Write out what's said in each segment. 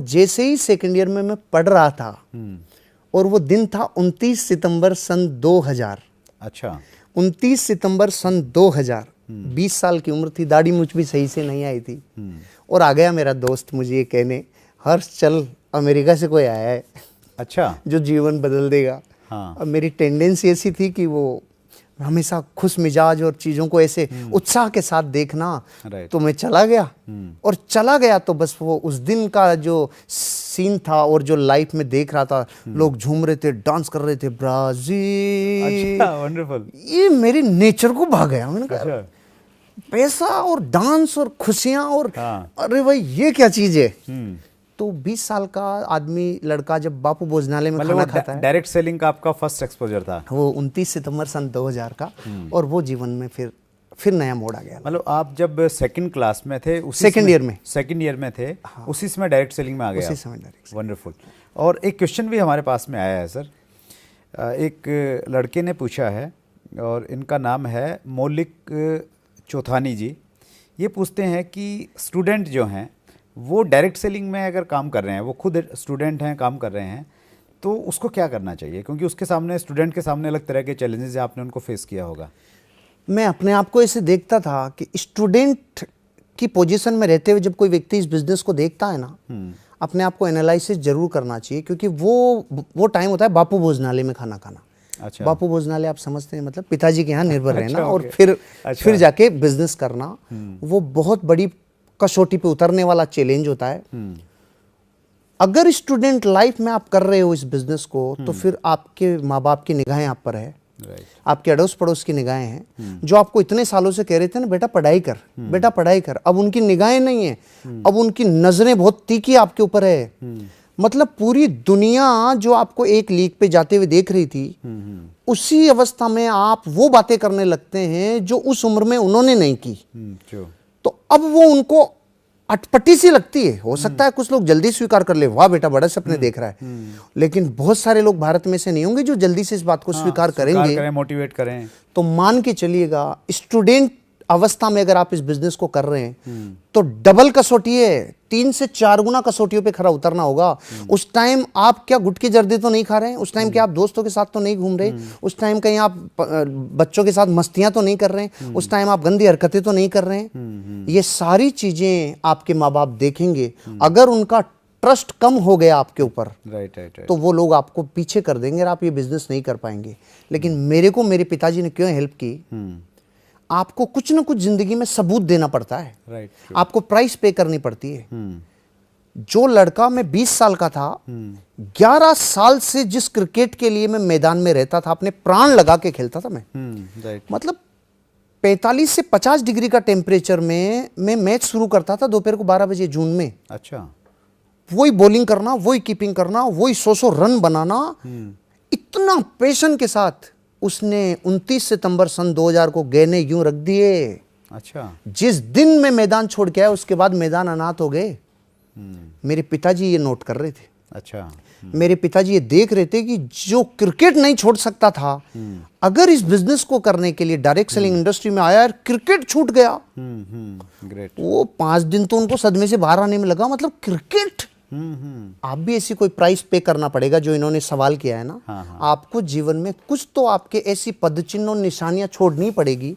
जैसे ही second year में मैं पढ़ रहा था, और वो दिन था 29 सितंबर सन 2000। अच्छा। 29 सितंबर सन 2000, 20 साल की उम्र थी, दाढ़ी मुझ भी सही से नहीं आई थी। और आ गया मेरा दोस्त मुझे ये कहने, हर्ष चल अमेरिका से कोई आया है, अच्छा, जो जीवन बदल देगा। हाँ। अब मेरी टेंडेंसी ऐसी थी कि वो हमेशा खुश मिजाज और चीज़ों को ऐसे उत्साह के साथ देखना। तो मैं चला गया, और चला गया तो बस वो उस दिन का जो सीन था और जो लाइफ में देख रहा था, लोग झूम रहे थे, डांस कर रहे थे, ब्राजील। अच्छा, वंडरफुल। ये मेरे नेचर को भा गया। मैंने कहा अच्छा। पैसा और डांस और खुशियां और हाँ। अरे भाई ये क्या चीज है। तो 20 साल का आदमी लड़का जब बापू भोजनालय में खाना खाता है, डायरेक्ट सेलिंग का आपका फर्स्ट एक्सपोजर था वो 29 सितंबर सन 2000 का, और वो जीवन में फिर नया मोड़ आ गया। मतलब आप जब सेकंड क्लास में थे, सेकंड ईयर में थे, उसी समय डायरेक्ट सेलिंग में आ गया। उसी समय डायरेक्ट। वंडरफुल। और एक क्वेश्चन भी हमारे पास में आया है सर, एक लड़के ने पूछा है, और इनका नाम है मौलिक चौथानी जी। ये पूछते हैं कि स्टूडेंट जो हैं वो डायरेक्ट सेलिंग में अगर काम कर रहे हैं, वो खुद स्टूडेंट हैं, काम कर रहे हैं, तो उसको क्या करना चाहिए? क्योंकि उसके सामने, स्टूडेंट के सामने अलग तरह के चैलेंजेस आपने उनको फेस किया होगा। मैं अपने आप को ऐसे देखता था कि स्टूडेंट की पोजीशन में रहते हुए जब कोई व्यक्ति इस बिजनेस को देखता है ना, अपने आप को एनालिसिस जरूर करना चाहिए, क्योंकि वो टाइम होता है बापू भोजनालय में खाना खाना। अच्छा। बापू भोजनालय आप समझते हैं, मतलब पिताजी के यहाँ निर्भर रहना, अच्छा, और अच्छा। फिर जाके बिजनेस करना, वो बहुत बड़ी कसौटी पे उतरने वाला चैलेंज होता है। अगर स्टूडेंट लाइफ में आप कर रहे हो इस बिजनेस को, तो फिर आपके माँ बाप की निगाहें आप पर है, आपके अड़ोस पड़ोस की निगाहें हैं, जो आपको इतने सालों से कह रहे थे ना बेटा पढ़ाई कर, बेटा पढ़ाई कर। अब उनकी निगाहें नहीं है, अब उनकी नजरें बहुत तीखी आपके ऊपर है। मतलब पूरी दुनिया जो आपको एक लीग पे जाते हुए देख रही थी, उसी अवस्था में आप वो बातें करने लगते हैं जो उस उम्र में उन्होंने नहीं की। तो अब वो उनको अटपटी सी लगती है। हो सकता है कुछ लोग जल्दी स्वीकार कर ले, वाह बेटा बड़ा सपने देख रहा है, लेकिन बहुत सारे लोग भारत में से नहीं होंगे जो जल्दी से इस बात को स्वीकार करेंगे, मोटिवेट करें। तो मान के चलिएगा स्टूडेंट अवस्था में अगर आप इस बिजनेस को कर रहे हैं तो डबल कसौटी है, 3 से 4 गुना कसौटियों पे खरा उतरना होगा। उस टाइम आप क्या गुटखे जर्दे तो नहीं खा रहे हैं, उस टाइम क्या आप दोस्तों के साथ तो नहीं घूम रहे, उस टाइम कहीं आप बच्चों के साथ मस्तियां तो नहीं कर रहे हैं, उस टाइम आप गंदी हरकतें तो नहीं कर रहे हैं। ये सारी चीजें आपके माँ बाप देखेंगे। अगर उनका ट्रस्ट कम हो गया आपके ऊपर, तो वो लोग आपको पीछे कर देंगे और आप ये बिजनेस नहीं कर पाएंगे। लेकिन मेरे को मेरे पिताजी ने क्यों हेल्प की, आपको कुछ ना कुछ जिंदगी में सबूत देना पड़ता है, आपको प्राइस पे करनी पड़ती है। जो लड़का, मैं 20 साल का था, 11 साल से जिस क्रिकेट के लिए मैं मैदान में रहता था, अपने प्राण लगा के खेलता था मैं। मतलब 45 से 50 डिग्री का टेम्परेचर में मैं मैच शुरू करता था दोपहर को 12 बजे जून में। अच्छा। वही बॉलिंग करना, वही कीपिंग करना, वही 100 रन बनाना, इतना पैशन के साथ। उसने 29 सितंबर सन 2000 को गहने यूं रख दिए। अच्छा। जिस दिन मैं मैदान छोड़ के आया उसके बाद मैदान अनाथ हो गए। मेरे पिताजी ये नोट कर रहे थे। अच्छा। मेरे पिताजी ये देख रहे थे कि जो क्रिकेट नहीं छोड़ सकता था, अगर इस बिजनेस को करने के लिए डायरेक्ट सेलिंग इंडस्ट्री में आया, क्रिकेट छूट गया। ग्रेट। वो 5 दिन तो उनको सदमे से बाहर आने में लगा। मतलब क्रिकेट, आप भी ऐसी कोई प्राइस पे करना पड़ेगा जो इन्होंने सवाल किया है ना। हाँ। आपको जीवन में कुछ तो आपके ऐसी पद चिन्ह और निशानियां छोड़नी पड़ेगी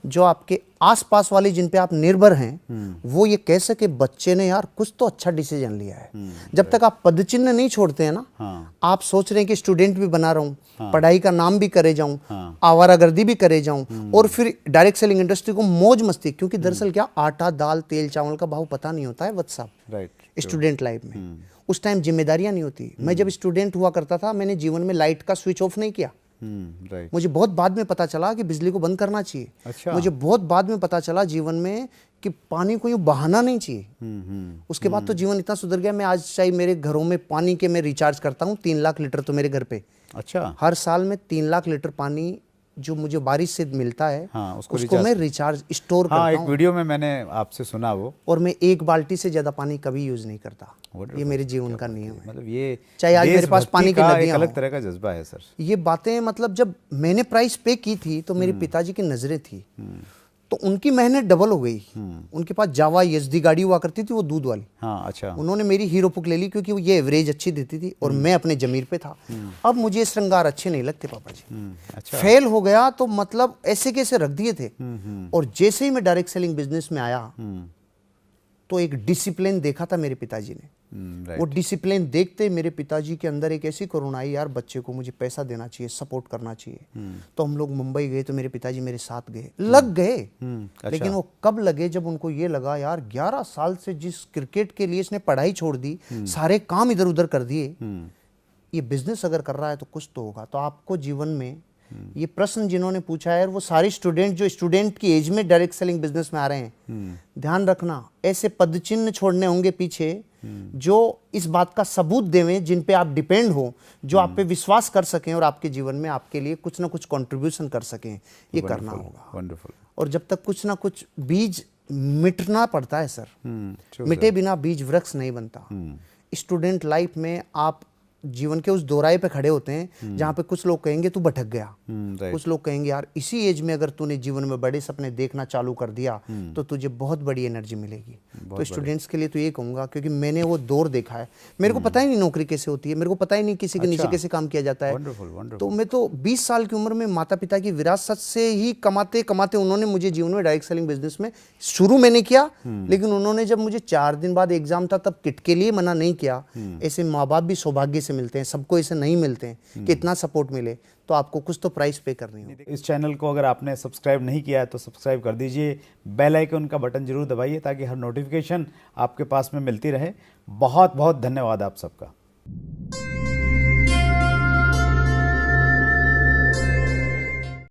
जो आपके आसपास वाले जिन पे आप निर्भर हैं वो ये कह सके बच्चे ने यार कुछ तो अच्छा डिसीजन लिया है। जब तक आप पद चिन्ह नहीं छोड़ते हैं ना, आप सोच रहे हैं कि स्टूडेंट भी बना रहा हूं, पढ़ाई का नाम भी करे जाऊं, आवारागर्दी भी करे जाऊं, और फिर डायरेक्ट सेलिंग इंडस्ट्री को मौज मस्ती, क्योंकि दरअसल क्या आटा दाल तेल चावल का भाव पता नहीं होता है वत्स साहब। राइट। स्टूडेंट लाइफ में उस टाइम जिम्मेदारियां नहीं होती। मैं जब स्टूडेंट हुआ करता था, मैंने जीवन में लाइट का स्विच ऑफ नहीं किया। मुझे बहुत बाद में पता चला कि बिजली को बंद करना चाहिए। अच्छा। मुझे बहुत बाद में पता चला जीवन में कि पानी को यूं बहाना नहीं चाहिए। उसके बाद तो जीवन इतना सुधर गया, मैं आज चाहे मेरे घरों में पानी के मैं रिचार्ज करता हूँ 3 लाख लीटर तो मेरे घर पे। अच्छा। हर साल में 3 लाख लीटर पानी जो मुझे बारिश से मिलता है, हाँ, उसको मैं रिचार्ज स्टोर करता हूँ। एक वीडियो में मैंने आपसे सुना वो। और मैं 1 बाल्टी से ज्यादा पानी कभी यूज नहीं करता। ये मेरे जीवन का नियम है। मतलब ये चाहे आज मेरे पास पानी की नदियां, अलग तरह का जज्बा है सर। ये बातें, मतलब जब मैंने प्राइस पे की थी तो मेरे पिताजी की नजरें थी, तो उनकी मेहनत डबल हो गई। उनके पास जावा एसडी गाड़ी हुआ करती थी, वो दूध वाली। हाँ, अच्छा। उन्होंने मेरी हीरो पुक ले ली क्योंकि वो ये एवरेज अच्छी देती थी और मैं अपने जमीर पे था। अब मुझे श्रृंगार अच्छे नहीं लगते पापा जी। अच्छा। फेल हो गया तो मतलब ऐसे कैसे रख दिए थे। और जैसे ही मैं डायरेक्ट सेलिंग बिजनेस में आया तो एक डिसिप्लिन देखा था मेरे पिताजी ने। वो डिसिप्लिन देखते मेरे पिताजी के अंदर एक ऐसी करुणा आई, यार बच्चे को मुझे पैसा देना चाहिए, सपोर्ट करना चाहिए। तो हम लोग मुंबई गए तो मेरे पिताजी मेरे साथ गए, लग गए। अच्छा। लेकिन वो कब लगे, जब उनको ये लगा यार 11 साल से जिस क्रिकेट के लिए इसने पढ़ाई छोड़ दी, सारे काम इधर उधर कर दिए, ये बिजनेस अगर कर रहा है तो कुछ तो होगा। तो आपको जीवन में ये प्रश्न जिन्होंने पूछा है, वो सारे स्टूडेंट जो स्टूडेंट की एज में डायरेक्ट सेलिंग बिजनेस में आ रहे हैं, ध्यान रखना ऐसे पदचिन्ह छोड़ने होंगे पीछे जो इस बात का सबूत देवें, जिन पे आप डिपेंड हो, जो आप पे विश्वास कर सकें और आपके जीवन में आपके लिए कुछ ना कुछ कंट्रीब्यूशन कर सकें। ये करना होगा। वंडरफुल। और जब तक कुछ ना कुछ बीज मिटना पड़ता है सर, मिटे बिना बीज वृक्ष नहीं बनता। स्टूडेंट लाइफ में आप जीवन के उस दोराहे पे खड़े होते हैं जहाँ पे कुछ लोग कहेंगे तू भटक गया, कुछ लोग कहेंगे यार इसी एज में अगर तूने जीवन में बड़े सपने देखना चालू कर दिया तो तुझे बहुत बड़ी एनर्जी मिलेगी। तो स्टूडेंट्स के लिए तो ये कहूँगा, क्योंकि मैंने वो दौर देखा है। मेरे को पता ही नहीं नौकरी कैसे होती है, मेरे को पता ही नहीं किसी के नीचे कैसे काम किया जाता है। तो मैं तो 20 साल की उम्र में माता पिता की विरासत से ही कमाते कमाते उन्होंने मुझे जीवन में डायरेक्ट सेलिंग बिजनेस में शुरू मैंने किया। लेकिन उन्होंने जब मुझे 4 दिन बाद एग्जाम था तब किट के लिए मना नहीं किया। ऐसे माँ बाप भी सौभाग्य से मिलते हैं, सबको ऐसे नहीं मिलते हैं कि इतना सपोर्ट मिले। तो आपको कुछ तो प्राइस पे करनी है। इस चैनल को अगर आपने सब्सक्राइब नहीं किया है तो सब्सक्राइब कर दीजिए, बेल आइकन का बटन जरूर दबाइए ताकि हर नोटिफिकेशन आपके पास में मिलती रहे। बहुत बहुत धन्यवाद आप सबका।